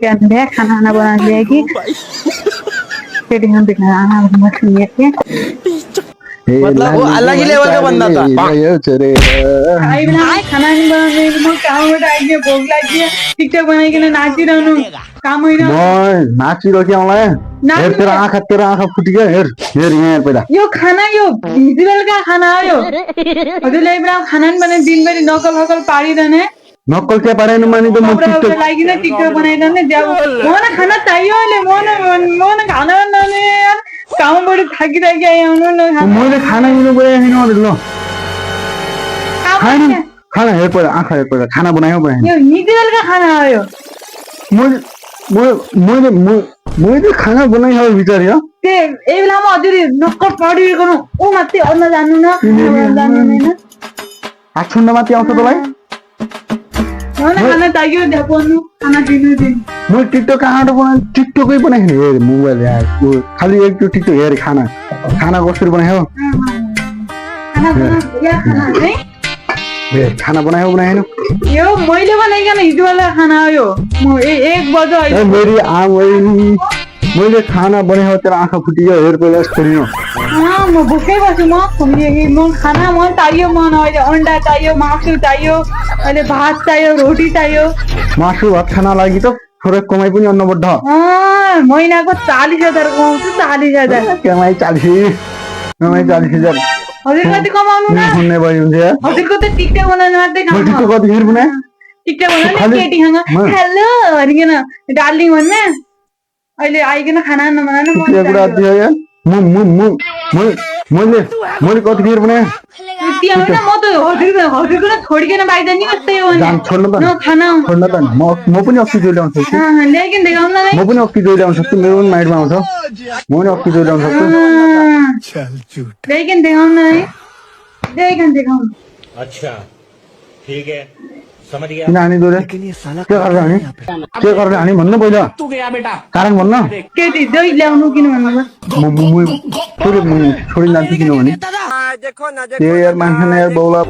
क्या दिया खाना आना बना दिया कि फिर यहाँ पे खाना मत लिए थे मतलब वो अलग ही लेवल का बंदा था। आई बना खाना नहीं बना दे म काम में आई गया भोग लग गया टिकटॉक बनाई के ना नाची रहनु काम होइन नाचिरो क्या मलाई हेर तेरा आँखा फुटी गयो हेर हेर यहाँ हेर पहिला यो खाना यो भिजुअल का खाना हो यो हजुरले इब्रा खाना नि बने दिनभरि नकल हकल पारिरहने नक्कल क्या पारेन मानि त म टिकटक लागि न टिकटक बनाइरहने देऊ मलाई खाना चाहियो अहिले मलाई खाना नने यार कामबाट थाकिरहेको आउनु न मैले खाना दिनु गए हैन ल खाना खाना हेर पहिला आँखा हेर पहिला खाना बनायो बनाएन यो भिजुअल का खाना हो यो मैले खाना बनाइ हो विचार यो ते ए बेलामा हजुर नक्कल पारिरहनु ओ माथि अन्न जान्नु न जान्नु हैन आछुन्ड माथि आउँछ तलाई मलाई खाना चाहियो देखाउनु खाना दिनु दिन म टिकटक कहाँबाट बनाए टिकटकै बनाएन हेर मोबाइल यार खाली एक टिकटक हेर खाना कसरी बनायो खाना बना या खाना है ए खाना बनायो बनाएन यो मैले बनाइकन हिजो वाला खाना हो यो म 1 बजे ए मेरी मैले खाना बनायो तेरो आँखा फुटियो हेर पहिला छोरी न म भुकै बस्छु म खाना मन चाहियो मन अहिले अन्डा चाहियो मासु चाहियो अहिले भात चाहियो रोटी चाहियो मासु भात खाना लागि त थोरै कमाइ पनि अन्न बढ्छ महिनाको 40,000 कमाउँछु 40,000 कमाइ 40,000 हजुर कति कमाउनु न सुन्ने भयो हुन्छ यार हजुरको त टिकटक बनाउनु मात्रै काम टिकटक कति हेर बनाए टिकटक बनाउनु केटीसँग हेलो भनिकन डार्लिङ भन्ने अहिले आइकन खाना नबनाउनु के कुरा थियो यार मैले कति हेर बनाए त्यहाँ म त हजुरको न छोडिकन बाहिर जाने कस्तै हो जान छोड्न त खाना छोड्न त म पनि अक्की जोइ ल्याउन सक्छु ल्याइकन देखाउन न म पनि अक्की जोइ ल्याउन सक्छु मेरो पनि माइन्डमा आउँछ म पनि अक्की जोइ ल्याउन सक्छु ल्याइकन देखाउन न है ल्याइकन देखाउन अच्छा ठीक है समझ गया किन हानि दोरे के गरेर हानि भन्न पहिला कारण भन्न केटी जोइ ल्याउनु किन भन्नु म छोडी जान्छु किनभने त्यो यार मान्छे यार बौला